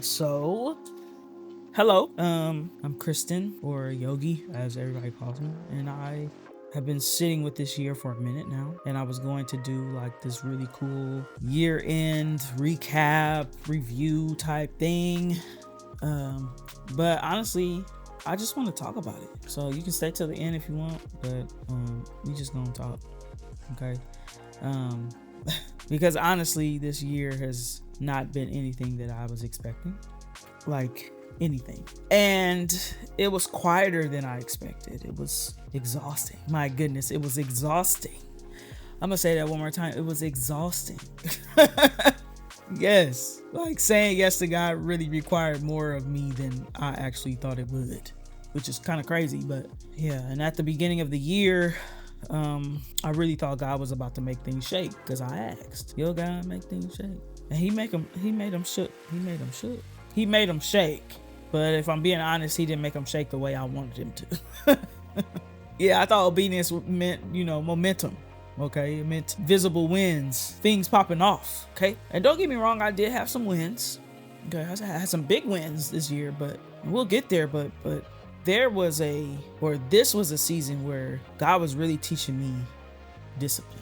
So, hello. I'm Kristen, or Yogi, as everybody calls me, and I have been sitting with this year for a minute now, and I was going to do like this really cool year-end recap, review type thing. But honestly, I just want to talk about it. So you can stay till the end if you want, but we just gonna talk, okay? Um, because honestly, this year has not been anything that I was expecting, like anything. And it was quieter than I expected. It was exhausting. My goodness, it was exhausting. I'm gonna say that one more time. It was exhausting. Yes, like saying yes to God really required more of me than I actually thought it would, which is kind of crazy. But yeah, and at the beginning of the year, I really thought God was about to make things shake, because I asked, "Yo, God, make things shake," and He made them shook. He made them shake. But if I'm being honest, He didn't make them shake the way I wanted Him to. Yeah, I thought obedience meant, momentum. Okay, it meant visible wins, things popping off. Okay, and don't get me wrong, I did have some wins. Okay, I had some big wins this year, but we'll get there. But this was a season where God was really teaching me discipline.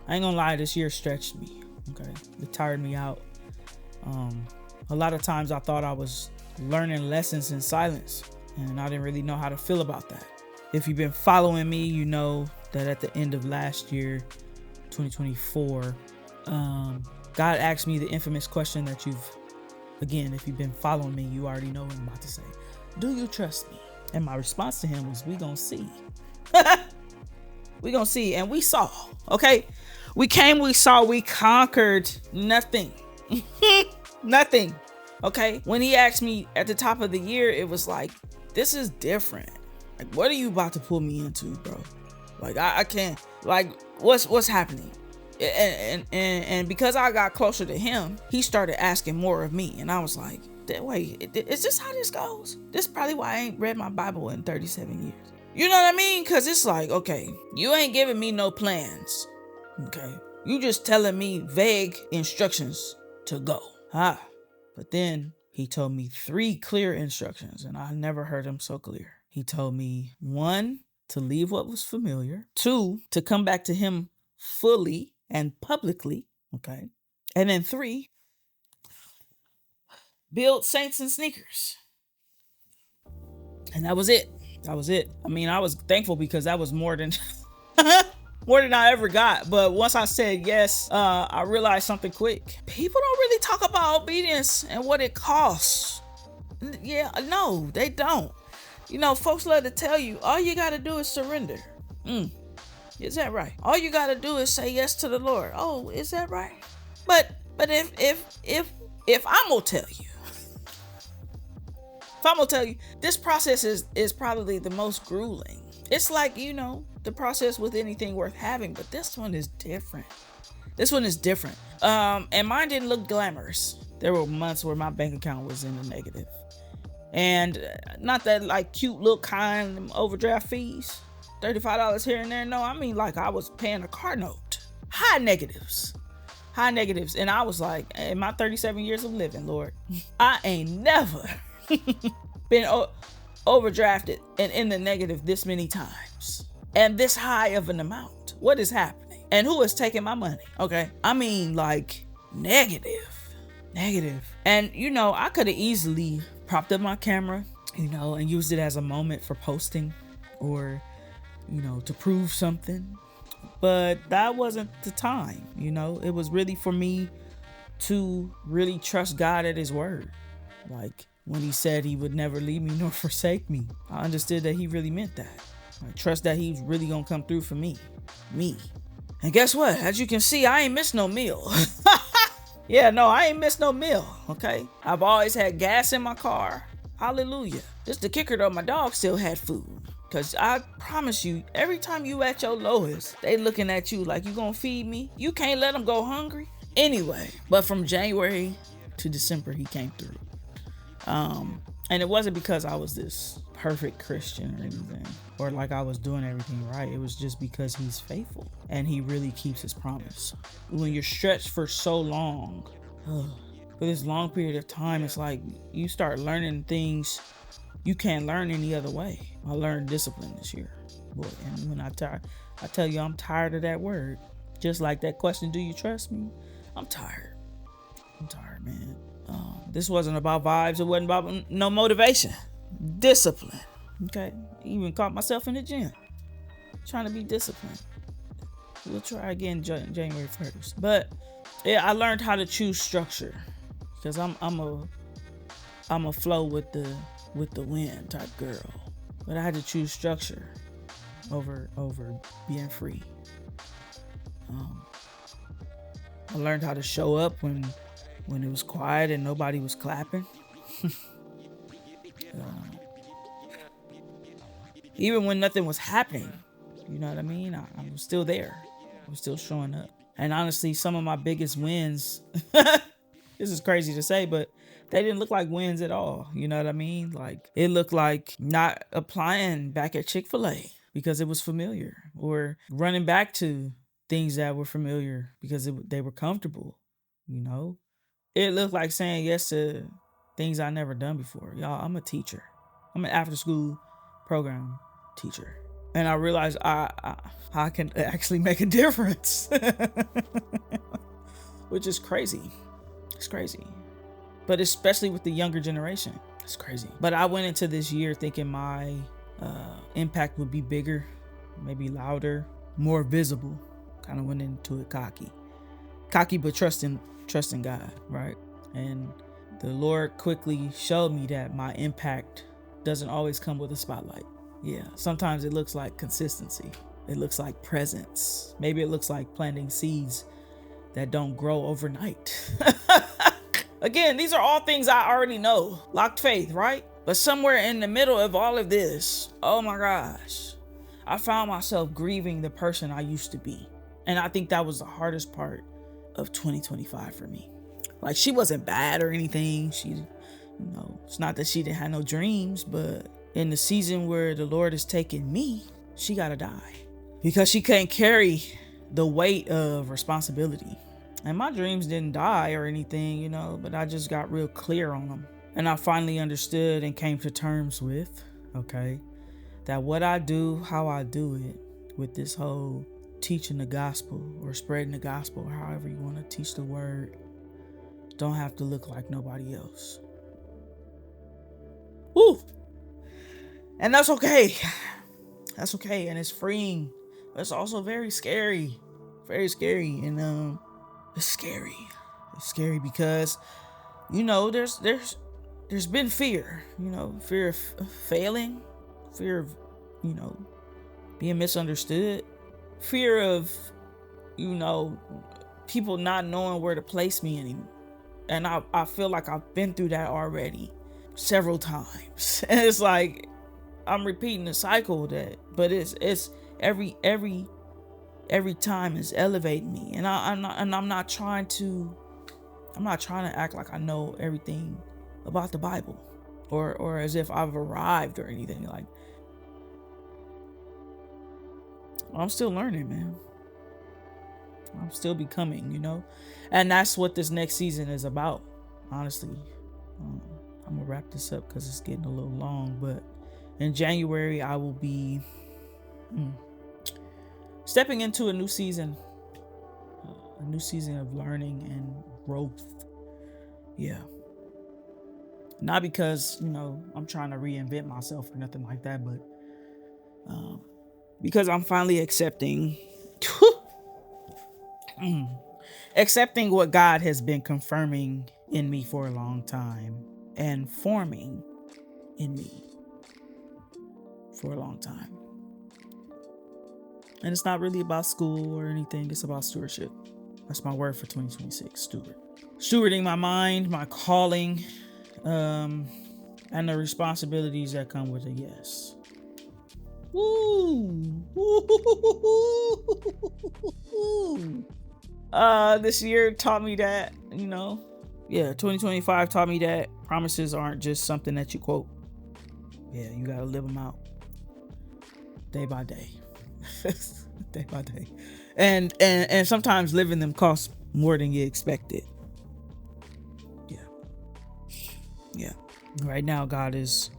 I ain't gonna lie, this year stretched me. Okay, it tired me out. A lot of times I thought I was learning lessons in silence, and I didn't really know how to feel about that. If you've been following me, you know that at the end of last year, 2024, God asked me the infamous question that if you've been following me, you already know what I'm about to say. Do you trust me? And my response to him was, we gonna see. We gonna see. And we saw, okay? We came, we saw, we conquered nothing. Nothing, okay? When he asked me at the top of the year, it was like, this is different. Like, what are you about to pull me into, bro? Like, I can't, like, what's happening? And because I got closer to him, he started asking more of me. And I was like, wait, is this how this goes? This is probably why I ain't read my Bible in 37 years. You know what I mean? Because it's like, okay, you ain't giving me no plans. Okay. You just telling me vague instructions to go. But then he told me 3 clear instructions, and I never heard him so clear. He told me, 1, to leave what was familiar. 2, to come back to him fully and publicly. Okay. And then 3, build saints and sneakers. And that was it. That was it. I mean, I was thankful because that was more than more than I ever got. But once I said yes, I realized something quick. People don't really talk about obedience and what it costs. Yeah, no, they don't. You know, folks love to tell you, all you gotta do is surrender. Is that right? All you gotta do is say yes to the Lord. Oh, is that right? But if I'm gonna tell you, this process is probably the most grueling. It's like, the process with anything worth having, but this one is different. And mine didn't look glamorous. There were months where my bank account was in the negative. And not that like cute little kind overdraft fees, $35 here and there. No, I mean like I was paying a car note. High negatives. And I was like, in my 37 years of living, Lord, I ain't never been overdrafted and in the negative this many times and this high of an amount. What is happening? And who is taking my money? Okay. I mean like negative. And I could have easily propped up my camera, and used it as a moment for posting or, to prove something. But that wasn't the time, it was really for me to really trust God at his word. Like when he said he would never leave me nor forsake me, I understood that he really meant that. I trust that he's really gonna come through for me. And guess what? As you can see, I ain't missed no meal. Yeah, no, I ain't missed no meal, okay? I've always had gas in my car. Hallelujah. Just the kicker though, my dog still had food. Cause I promise you, every time you at your lowest, they looking at you like, you gonna feed me? You can't let them go hungry. Anyway, but from January to December, he came through. And it wasn't because I was this perfect Christian or anything, or like I was doing everything right. It was just because he's faithful and he really keeps his promise. When you're stretched for so long, for this long period of time, it's like you start learning things you can't learn any other way. I learned discipline this year, boy. And when I tell you I'm tired of that word. Just like that question, do you trust me? I'm tired. Man. This wasn't about vibes. It wasn't about no motivation. Discipline. Okay. Even caught myself in the gym trying to be disciplined. We'll try again January 1st. But yeah, I learned how to choose structure because I'm a flow with the wind type girl. But I had to choose structure over being free. I learned how to show up when it was quiet and nobody was clapping. Even when nothing was happening, you know what I mean? I was still there. I was still showing up. And honestly, some of my biggest wins, this is crazy to say, but they didn't look like wins at all. You know what I mean? Like, it looked like not applying back at Chick-fil-A because it was familiar, or running back to things that were familiar because they were comfortable, you know? It looked like saying yes to things I never done before. Y'all, I'm a teacher. I'm an after-school program teacher. And I realized I can actually make a difference, which is crazy. It's crazy. But especially with the younger generation, it's crazy. But I went into this year thinking my impact would be bigger, maybe louder, more visible. Kind of went into it cocky, but trusting God, right? And the Lord quickly showed me that my impact doesn't always come with a spotlight. Yeah, sometimes it looks like consistency. It looks like presence. Maybe it looks like planting seeds that don't grow overnight. Again, these are all things I already know. Locked faith, right? But somewhere in the middle of all of this, oh my gosh, I found myself grieving the person I used to be. And I think that was the hardest part of 2025 for me. Like, she wasn't bad or anything. It's not that she didn't have no dreams, but in the season where the Lord is taking me, she gotta die because she can't carry the weight of responsibility. And my dreams didn't die or anything, but I just got real clear on them. And I finally understood and came to terms with, that what I do, how I do it, with this whole teaching the gospel or spreading the gospel, or however you want to teach the word, don't have to look like nobody else. Woo! And that's okay. That's okay. And it's freeing. But it's also very scary. Very scary. And it's scary. It's scary because, there's been fear. Fear of failing. Fear of, being misunderstood. Fear of, people not knowing where to place me anymore. And I feel like I've been through that already several times. And it's like I'm repeating the cycle but it's every time is elevating me. And I'm not trying to act like I know everything about the Bible or as if I've arrived or anything. Like, I'm still learning, man. I'm still becoming, and that's what this next season is about, honestly. I'm gonna wrap this up because it's getting a little long, but in January I will be stepping into a new season of learning and growth. Yeah, not because I'm trying to reinvent myself or nothing like that, but because I'm finally accepting what God has been confirming in me for a long time and forming in me for a long time. And it's not really about school or anything. It's about stewardship. That's my word for 2026. Stewarding my mind, my calling, and the responsibilities that come with it. Yes. Woo! This year taught me that, 2025 taught me that promises aren't just something that you quote. Yeah, you gotta live them out day by day. Day by day. And sometimes living them costs more than you expected. Yeah. Yeah. Right now, God is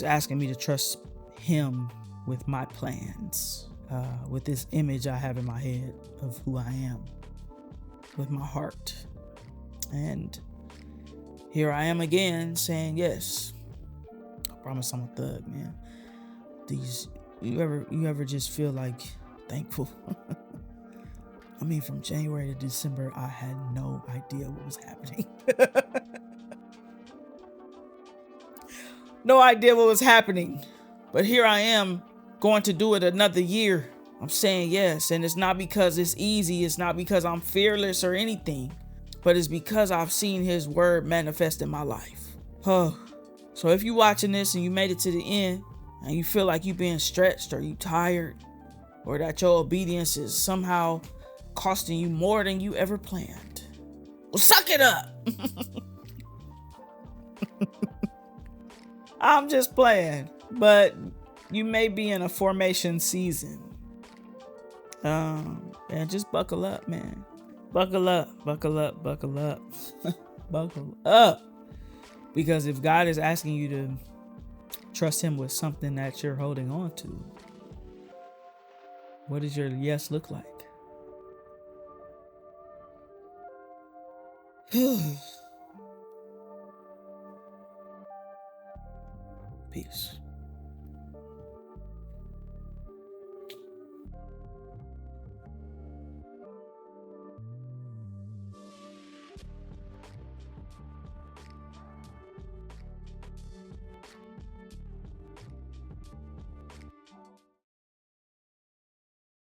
asking me to trust him with my plans, with this image I have in my head of who I am, with my heart. And here I am again saying yes. I promise I'm a thug, man. You ever just feel like thankful? I mean, from January to December, I had no idea what was happening. No idea what was happening. But here I am going to do it another year. I'm saying yes. And it's not because it's easy. It's not because I'm fearless or anything. But it's because I've seen his word manifest in my life. Oh. So if you're watching this and you made it to the end and you feel like you're being stretched or you tired or that your obedience is somehow costing you more than you ever planned, well, suck it up. I'm just playing, but you may be in a formation season. And just buckle up, man. Buckle up, buckle up, buckle up. Buckle up. Because if God is asking you to trust him with something that you're holding on to, what does your yes look like? Peace.